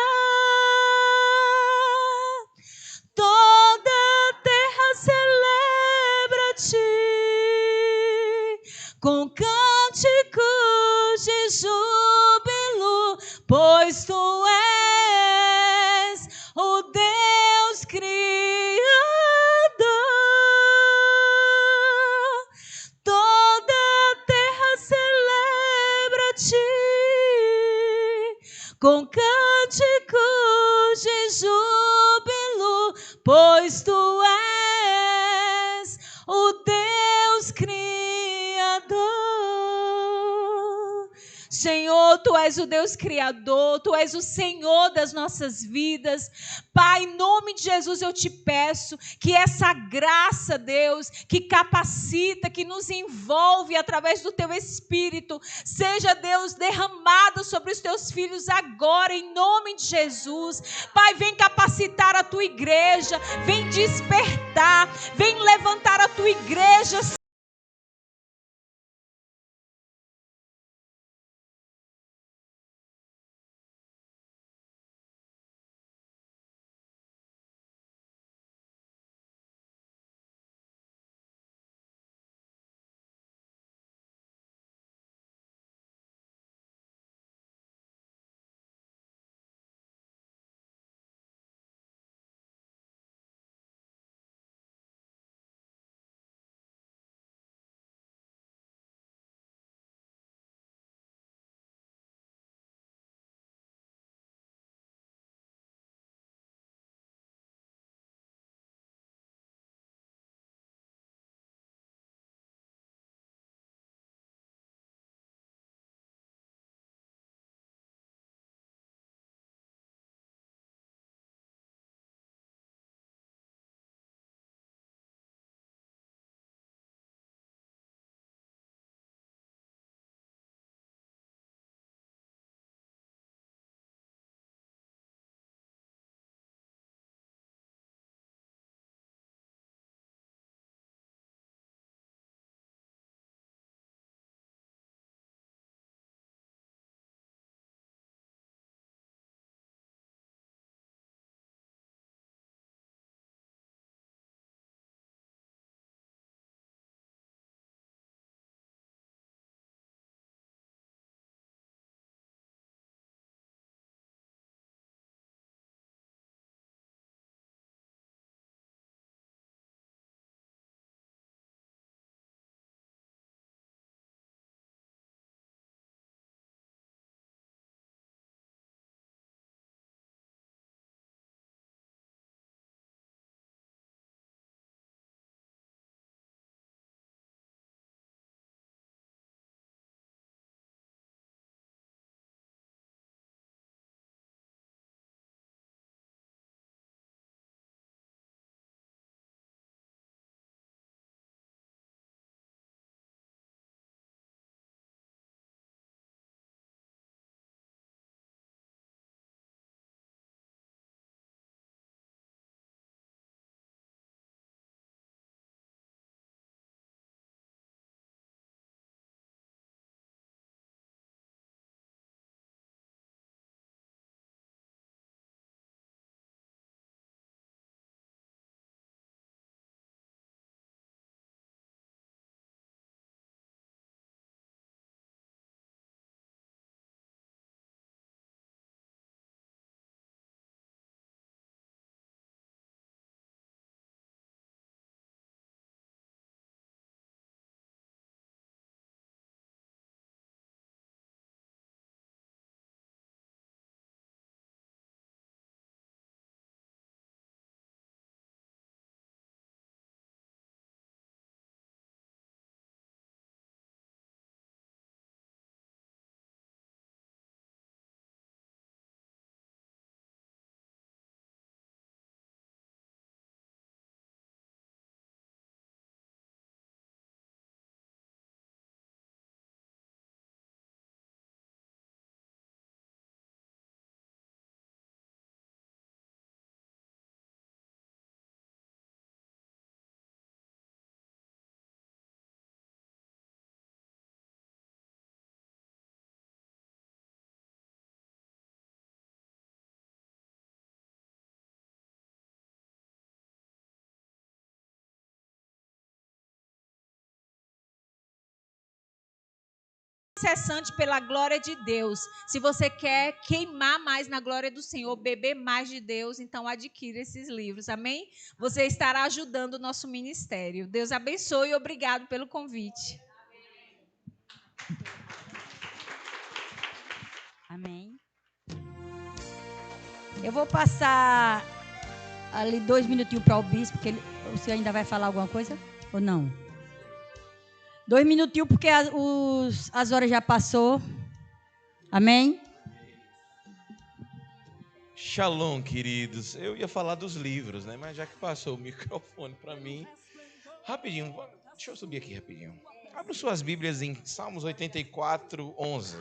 com cânticos de júbilo, pois tu és o Deus Criador. Toda a terra celebra-te com cânticos de júbilo, pois tu és o Deus Criador. Senhor, tu és o Deus Criador, tu és o Senhor das nossas vidas. Pai, em nome de Jesus eu te peço que essa graça, Deus, que capacita, que nos envolve através do teu Espírito, seja, Deus, derramada sobre os teus filhos agora, em nome de Jesus. Pai, vem capacitar a tua igreja, vem despertar, vem levantar a tua igreja, incessante pela glória de Deus. Se você quer queimar mais na glória do Senhor, beber mais de Deus, então adquira esses livros, amém? Você estará ajudando o nosso ministério. Deus abençoe e obrigado pelo convite. Amém. Eu vou passar ali 2 minutinhos para o bispo, porque o senhor ainda vai falar alguma coisa? Ou não? 2 minutinhos, porque as horas já passou. Amém? Shalom, queridos. Eu ia falar dos livros, né? Mas já que passou o microfone para mim, rapidinho, deixa eu subir aqui rapidinho. Abra suas Bíblias em Salmos 84, 11.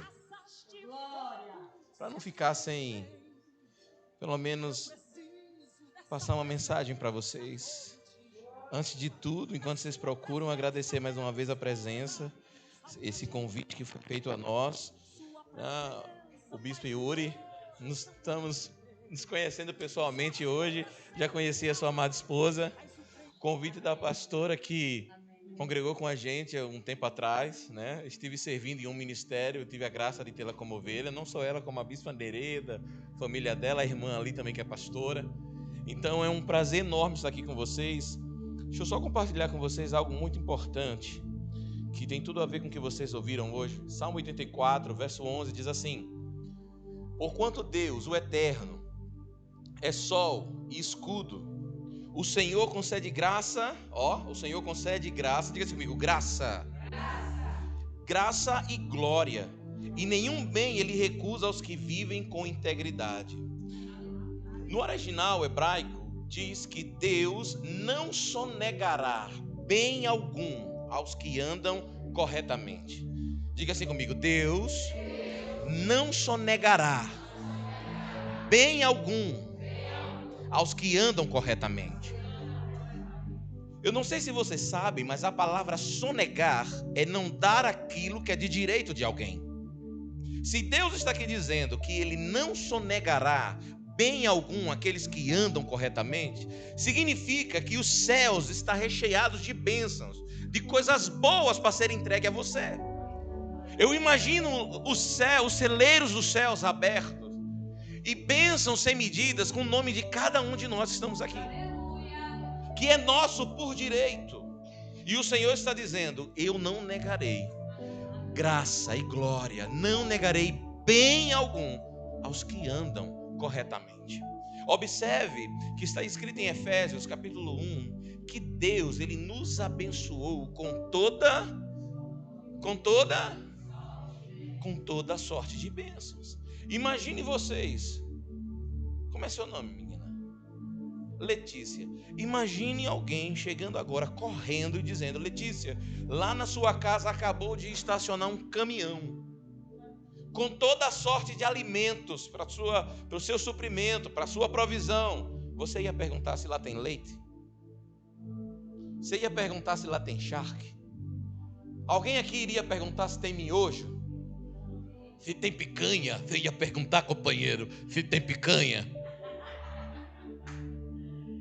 Para não ficar sem, pelo menos, passar uma mensagem para vocês. Antes de tudo, enquanto vocês procuram, agradecer mais uma vez a presença, esse convite que foi feito a nós. O Bispo Yuri, estamos nos conhecendo pessoalmente hoje, já conheci a sua amada esposa. Convite da pastora que congregou com a gente há um tempo atrás, né? Estive servindo em um ministério, tive a graça de tê-la como ovelha, não só ela, como a Bispa Andereda, família dela, a irmã ali também que é pastora. Então é um prazer enorme estar aqui com vocês. Deixa eu só compartilhar com vocês algo muito importante, que tem tudo a ver com o que vocês ouviram hoje. Salmo 84, verso 11, diz assim: porquanto Deus, o Eterno, é sol e escudo, o Senhor concede graça, o Senhor concede graça, diga comigo, graça, graça e glória, e nenhum bem ele recusa aos que vivem com integridade. No original hebraico, diz que Deus não sonegará bem algum aos que andam corretamente. Diga assim comigo, Deus não sonegará bem algum aos que andam corretamente. Eu não sei se vocês sabem, mas a palavra sonegar é não dar aquilo que é de direito de alguém. Se Deus está aqui dizendo que Ele não sonegará bem algum aqueles que andam corretamente, significa que os céus estão recheados de bênçãos, de coisas boas para serem entregues a você. Eu imagino os celeiros dos céus abertos e bênçãos sem medidas com o nome de cada um de nós que estamos aqui, que é nosso por direito. E o Senhor está dizendo: eu não negarei graça e glória, não negarei bem algum aos que andam corretamente. Observe que está escrito em Efésios capítulo 1 que Deus, Ele nos abençoou com toda sorte de bênçãos. Imagine vocês, como é seu nome, menina? Letícia. Imagine alguém chegando agora correndo e dizendo: Letícia, lá na sua casa acabou de estacionar um caminhão com toda a sorte de alimentos para o seu suprimento, para a sua provisão. Você ia perguntar se lá tem leite? Você ia perguntar se lá tem charque? Alguém aqui iria perguntar se tem miojo? Se tem picanha? Você ia perguntar, companheiro, se tem picanha?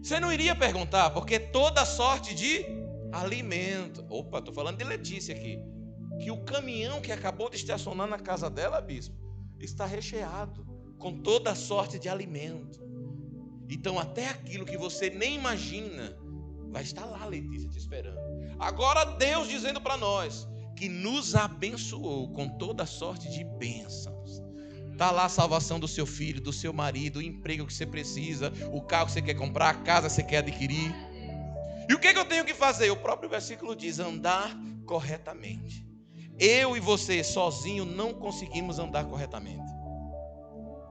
Você não iria perguntar, porque toda sorte de alimento. Opa, estou falando de Letícia aqui. Que o caminhão que acabou de estacionar na casa dela, bispo, está recheado com toda sorte de alimento. Então até aquilo que você nem imagina vai estar lá, Letícia, te esperando. Agora Deus dizendo para nós que nos abençoou com toda sorte de bênçãos. Está lá a salvação do seu filho, do seu marido, o emprego que você precisa, o carro que você quer comprar, a casa que você quer adquirir. E o que eu tenho que fazer? O próprio versículo diz: andar corretamente. Eu e você sozinho não conseguimos andar corretamente,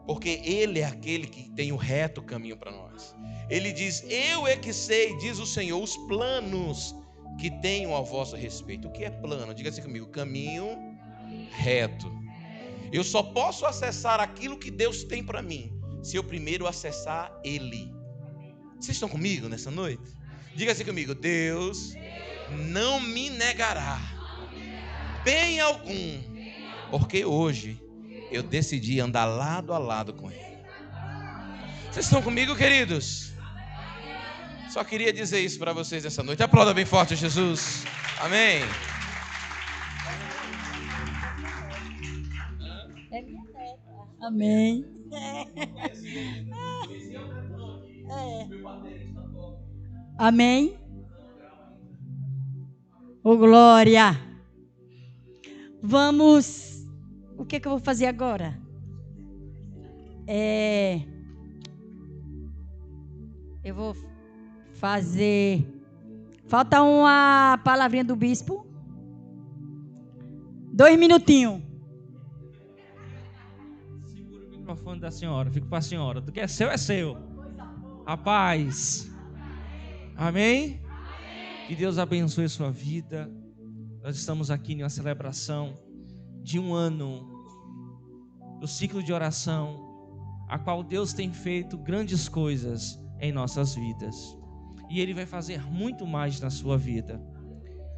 porque Ele é aquele que tem o reto caminho para nós. Ele diz: eu é que sei, diz o Senhor, os planos que tenho ao vosso respeito. O que é plano? Diga assim comigo: caminho reto. Eu só posso acessar aquilo que Deus tem para mim se eu primeiro acessar Ele. Vocês estão comigo nessa noite? Diga assim comigo: Deus não me negará bem algum, porque hoje eu decidi andar lado a lado com Ele. Vocês estão comigo, queridos? Só queria dizer isso para vocês essa noite. Aplauda bem forte, Jesus. Amém. É minha neta. Amém. Amém. Ô, glória. Vamos. O que eu vou fazer agora? Eu vou fazer. Falta uma palavrinha do bispo. 2 minutinhos. Segura o microfone da senhora. Fica para a senhora. Do que é seu, é seu. A paz. Amém? Que Deus abençoe a sua vida. Nós estamos aqui em uma celebração de 1 ano do ciclo de oração, a qual Deus tem feito grandes coisas em nossas vidas. E Ele vai fazer muito mais na sua vida.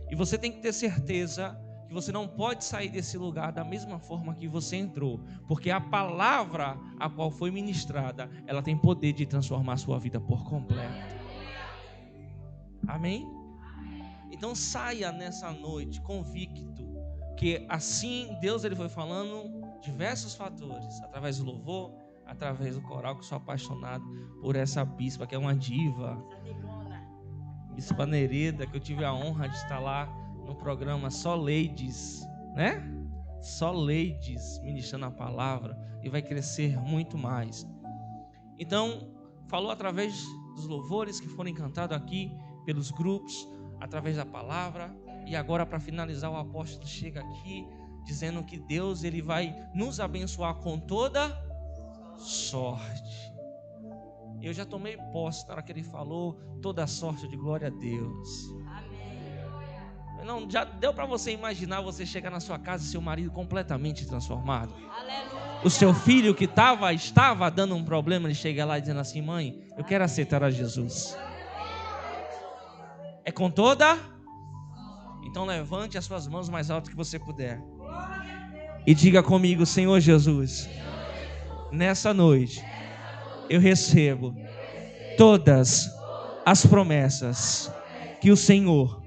E você tem que ter certeza que você não pode sair desse lugar da mesma forma que você entrou, porque a palavra a qual foi ministrada, ela tem poder de transformar a sua vida por completo. Amém? Então saia nessa noite convicto que assim Deus ele foi falando diversos fatores, através do louvor, através do coral, que eu sou apaixonado por essa bispa, que é uma diva, Bispa Nereida, que eu tive a honra de estar lá no programa Só Ladies, né? Só Ladies, ministrando a palavra, e vai crescer muito mais. Então, falou através dos louvores que foram cantados aqui pelos grupos, através da palavra, e agora para finalizar o apóstolo chega aqui dizendo que Deus ele vai nos abençoar com toda sorte. Eu já tomei posse na hora que ele falou toda sorte de glória a Deus. Amém. Não, já deu para você imaginar você chegar na sua casa e seu marido completamente transformado? Aleluia. O seu filho que estava dando um problema, ele chega lá dizendo assim: mãe, eu quero aceitar a Jesus. É com toda? Então levante as suas mãos mais alto que você puder e diga comigo: Senhor Jesus, nessa noite eu recebo todas as promessas que o Senhor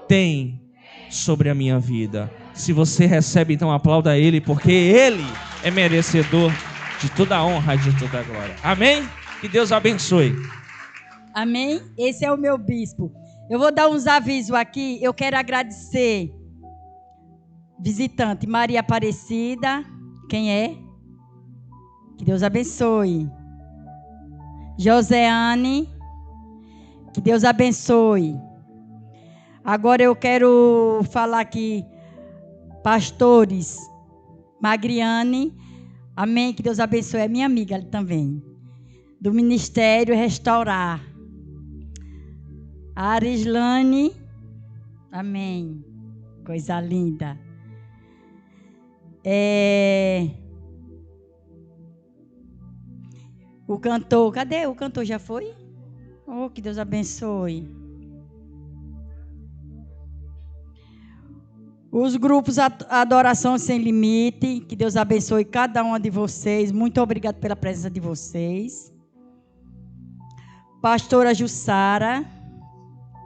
tem sobre a minha vida. Se você recebe, então aplauda Ele, porque Ele é merecedor de toda a honra e de toda a glória. Amém? Que Deus abençoe. Amém? Esse é o meu bispo. Eu vou dar uns avisos aqui. Eu quero agradecer visitante Maria Aparecida. Quem é? Que Deus abençoe. Joseane. Que Deus abençoe. Agora eu quero falar aqui, pastores Magriane. Amém. Que Deus abençoe. É minha amiga também. Do Ministério Restaurar. A Arislane, amém, coisa linda. O cantor, cadê? O cantor já foi? Oh, que Deus abençoe. Os grupos Adoração Sem Limite, que Deus abençoe cada uma de vocês. Muito obrigado pela presença de vocês. Pastora Jussara.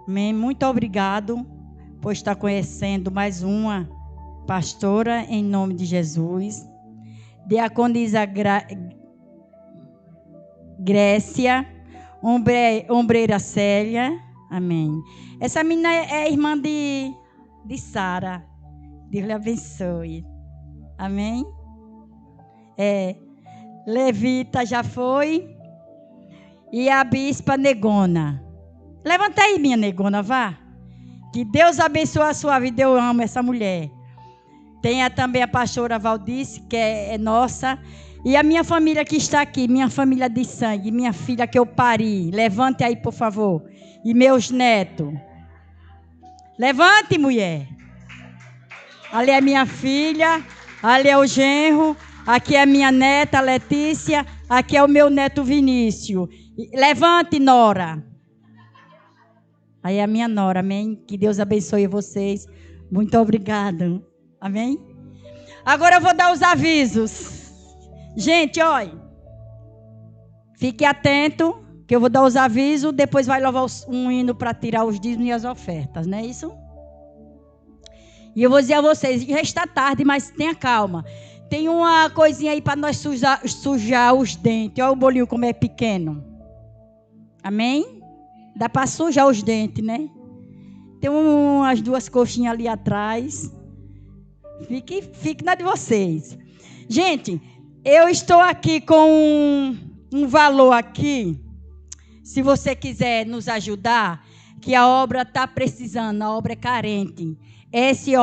Amém. Muito obrigado por estar conhecendo mais uma pastora, em nome de Jesus. Diaconisa Grécia, ombreira Célia. Amém. Essa menina é irmã de Sara. Deus lhe abençoe. Amém. Levita já foi. E a bispa Negona. Levanta aí, minha negona, vá. Que Deus abençoe a sua vida. Eu amo essa mulher. Tem também a pastora Valdice, que é nossa. E a minha família que está aqui, minha família de sangue, minha filha que eu pari. Levante aí, por favor. E meus netos. Levante, mulher. Ali é minha filha. Ali é o genro. Aqui é a minha neta, Letícia. Aqui é o meu neto, Vinícius. Levante, Nora. Aí é a minha nora, amém? Que Deus abençoe vocês. Muito obrigada. Amém? Agora eu vou dar os avisos. Gente, olha. Fique atento, que eu vou dar os avisos. Depois vai louvar um hino para tirar os dízimos e as ofertas, não é isso? E eu vou dizer a vocês, já está tarde, mas tenha calma. Tem uma coisinha aí para nós sujar os dentes. Olha o bolinho como é pequeno. Amém? Dá para sujar os dentes, né? Tem umas 2 coxinhas ali atrás. Fique na de vocês. Gente, eu estou aqui com um valor aqui. Se você quiser nos ajudar, que a obra está precisando, a obra é carente. SOS